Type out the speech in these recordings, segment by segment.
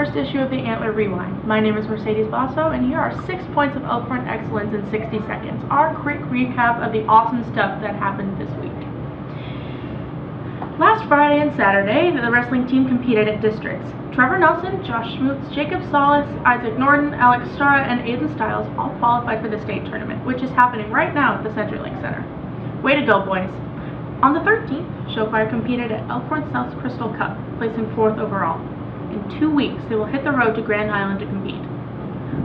first issue of the Antler Rewind. My name is Mercedes Basso, and here are 6 points of Elkhorn excellence in 60 seconds. Our quick recap of the awesome stuff that happened this week. Last Friday and Saturday, the wrestling team competed at districts. Trevor Nelson, Josh Schmutz, Jacob Solis, Isaac Norton, Alex Starra, and Aiden Stiles all qualified for the state tournament, which is happening right now at the CenturyLink Center. Way to go, boys! On the 13th, Showfire competed at Elkhorn South's Crystal Cup, placing 4th overall. In 2 weeks, they will hit the road to Grand Island to compete.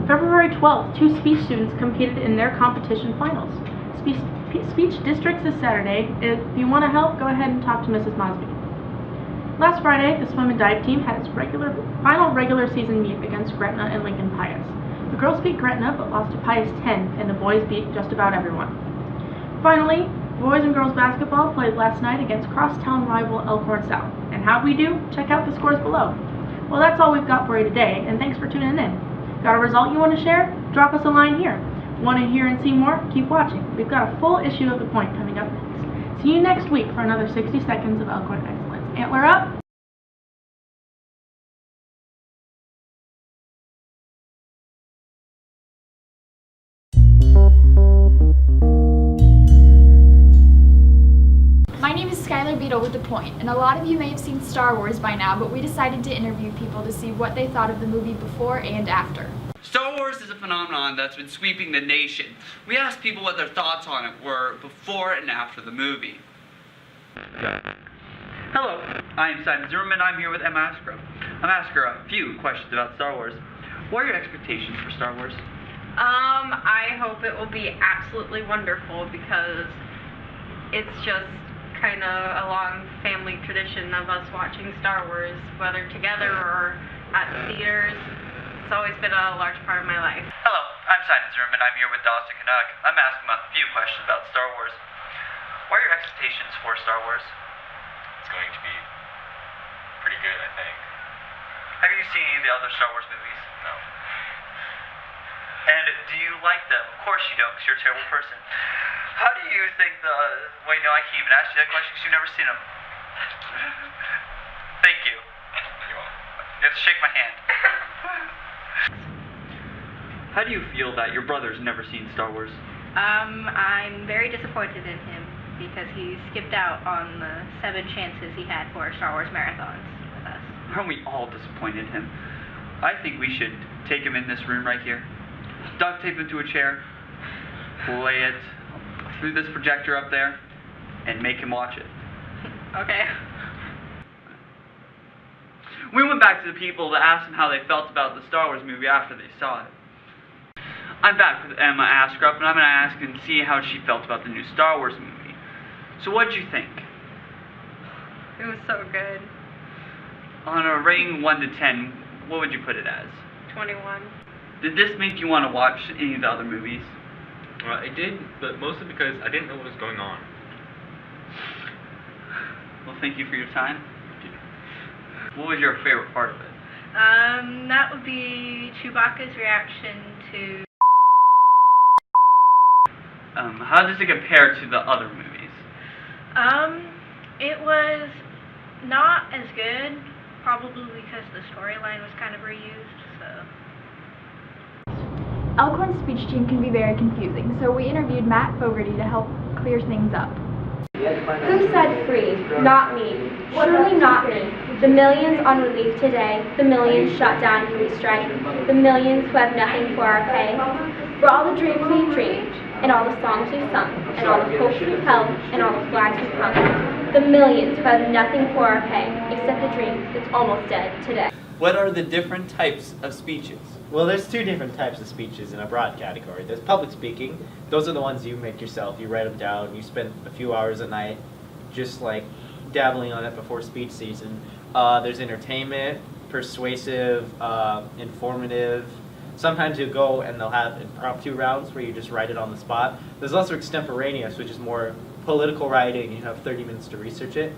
February 12th, 2 speech students competed in their competition finals. Speech districts is Saturday. If you want to help, go ahead and talk to Mrs. Mosby. Last Friday, the swim and dive team had its final regular season meet against Gretna and Lincoln Pius. The girls beat Gretna but lost to Pius 10, and the boys beat just about everyone. Finally, boys and girls basketball played last night against crosstown rival Elkhorn South. And how'd we do? Check out the scores below. Well, that's all we've got for you today, and thanks for tuning in. Got a result you want to share? Drop us a line here. Want to hear and see more? Keep watching. We've got a full issue of The Point coming up next. See you next week for another 60 seconds of Elkhorn excellence. Antler up! My name is Skylar Beadle with The Point, and a lot of you may have seen Star Wars by now, but we decided to interview people to see what they thought of the movie before and after. Star Wars is a phenomenon that's been sweeping the nation. We asked people what their thoughts on it were before and after the movie. Hello, I'm Simon Zimmerman. I'm here with Emma Askra. I'm asking her a few questions about Star Wars. What are your expectations for Star Wars? I hope it will be absolutely wonderful because it's just kind of a long family tradition of us watching Star Wars, whether together or at theaters. It's always been a large part of my life. Hello, I'm Simon Zimmerman. I'm here with Dawson Canuck. I'm asking a few questions about Star Wars. What are your expectations for Star Wars? It's going to be pretty good, I think. Have you seen any of the other Star Wars movies? No. And do you like them? Of course you don't, because you're a terrible person. How do you think wait, no, I can't even ask you that question because you've never seen them. Thank you. You're welcome. You have to shake my hand. How do you feel that your brother's never seen Star Wars? I'm very disappointed in him because he skipped out on the 7 chances he had for Star Wars marathons with us. Aren't we all disappointed in him? I think we should take him in this room right here, duct tape him to a chair, play it through this projector up there, and make him watch it. Okay. We went back to the people to ask them how they felt about the Star Wars movie after they saw it. I'm back with Emma Askrup, and I'm going to ask and see how she felt about the new Star Wars movie. So what did you think? It was so good. On a rating 1 to 10, what would you put it as? 21. Did this make you want to watch any of the other movies? It did, but mostly because I didn't know what was going on. Well, thank you for your time. What was your favorite part of it? That would be Chewbacca's reaction to... How does it compare to the other movies? It was not as good, probably because the storyline was kind of reused, so... Elkhorn's speech team can be very confusing, so we interviewed Matt Fogarty to help clear things up. Who said free? Not me. Surely not me. The millions on relief today, the millions shut down who we strike, the millions who have nothing for our pay. For all the dreams we've dreamed, and all the songs we've sung, and all the hopes we've held, and all the flags we've hung. The millions who have nothing for our pay, except a dream that's almost dead today. What are the different types of speeches? Well, there's 2 different types of speeches in a broad category. There's public speaking. Those are the ones you make yourself. You write them down. You spend a few hours a night just like dabbling on it before speech season. There's entertainment, persuasive, informative. Sometimes you go and they'll have impromptu rounds where you just write it on the spot. There's also extemporaneous, which is more political writing. You have 30 minutes to research it.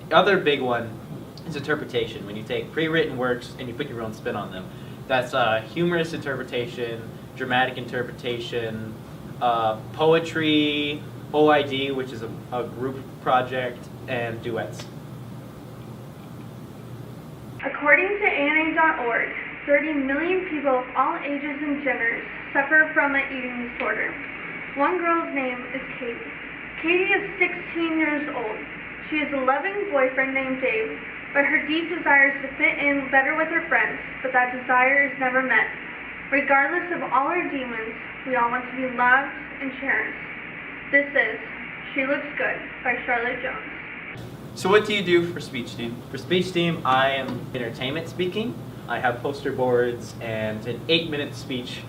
The other big one is interpretation, when you take pre-written works and you put your own spin on them. That's humorous interpretation, dramatic interpretation, poetry, OID, which is a group project, and duets. According to ANA.org, 30 million people of all ages and genders suffer from an eating disorder. One girl's name is Katie. Katie is 16 years old. She has a loving boyfriend named Dave, but her deep desire is to fit in better with her friends, but that desire is never met. Regardless of all our demons, we all want to be loved and cherished. This is She Looks Good by Charlotte Jones. So what do you do for speech team? For speech team, I am entertainment speaking. I have poster boards and an 8-minute speech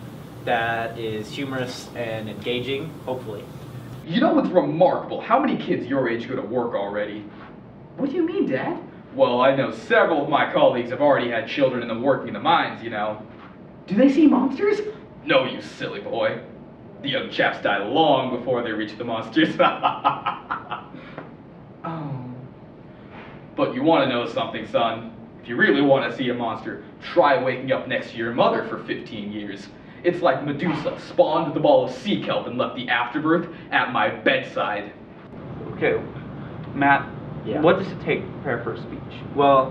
that is humorous and engaging, hopefully. You know what's remarkable? How many kids your age go to work already? What do you mean, Dad? Well, I know several of my colleagues have already had children in the working in the mines, you know. Do they see monsters? No, you silly boy. The young chaps die long before they reach the monsters. Oh. But you want to know something, son? If you really want to see a monster, try waking up next to your mother for 15 years. It's like Medusa spawned the ball of sea kelp and left the afterbirth at my bedside. Okay, Matt, Yeah. what does it take to prepare for a speech? Well,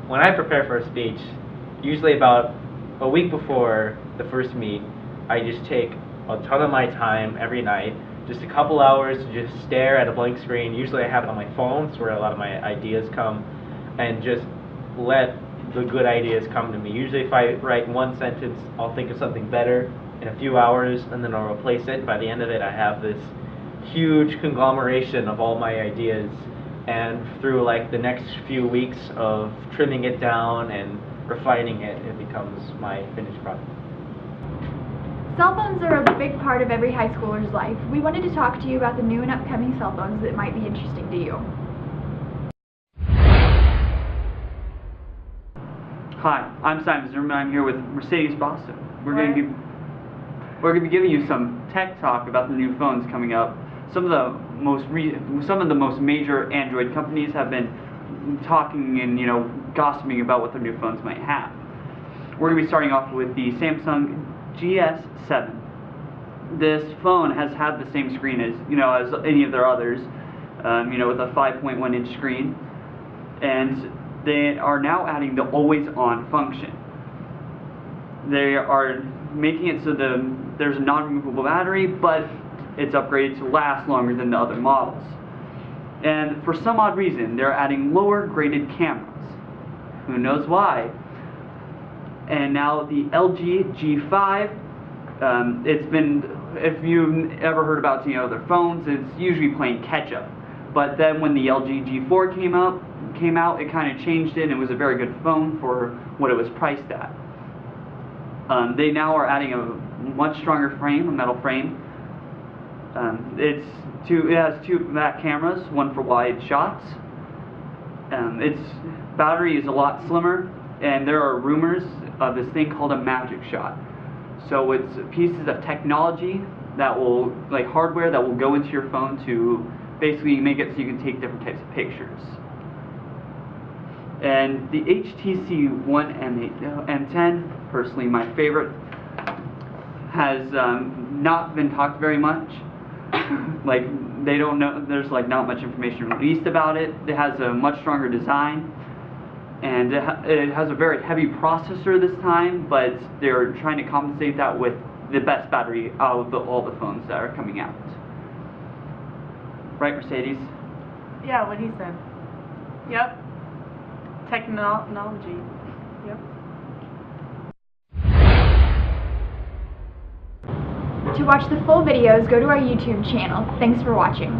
when I prepare for a speech, usually about a week before the first meet, I just take a ton of my time every night, just a couple hours to just stare at a blank screen. Usually I have it on my phone, it's where a lot of my ideas come, and just let the good ideas come to me. Usually if I write one sentence, I'll think of something better in a few hours, and then I'll replace it. By the end of it, I have this huge conglomeration of all my ideas, and through like the next few weeks of trimming it down and refining it, it becomes my finished product. Cell phones are a big part of every high schooler's life. We wanted to talk to you about the new and upcoming cell phones that might be interesting to you. Hi, I'm Simon Zimmerman. I'm here with Mercedes Boston. We're going to be giving you some tech talk about the new phones coming up. Some of the most major Android companies have been talking and gossiping about what their new phones might have. We're going to be starting off with the Samsung GS7. This phone has had the same screen as any of their others, with a 5.1-inch screen, and they are now adding the always-on function. They are making it so there's a non-removable battery, but it's upgraded to last longer than the other models. And for some odd reason, they're adding lower-graded cameras. Who knows why? And now the LG G5, if you've ever heard about their phones, it's usually playing catch-up. But then when the LG G4 came out, it kind of changed it, and it was a very good phone for what it was priced at. They now are adding a much stronger frame, a metal frame. It has two back cameras, one for wide shots. Its battery is a lot slimmer, and there are rumors of this thing called a magic shot. So it's pieces of technology that will, like hardware, that will go into your phone to basically make it so you can take different types of pictures. And the HTC One M10, personally my favorite, has not been talked very much. They don't know, there's not much information released about it. It has a much stronger design, and it has a very heavy processor this time, but they're trying to compensate that with the best battery out of all the phones that are coming out. Right, Mercedes? Yeah, what he said. Yep. Technology. Yep. To watch the full videos, go to our YouTube channel. Thanks for watching.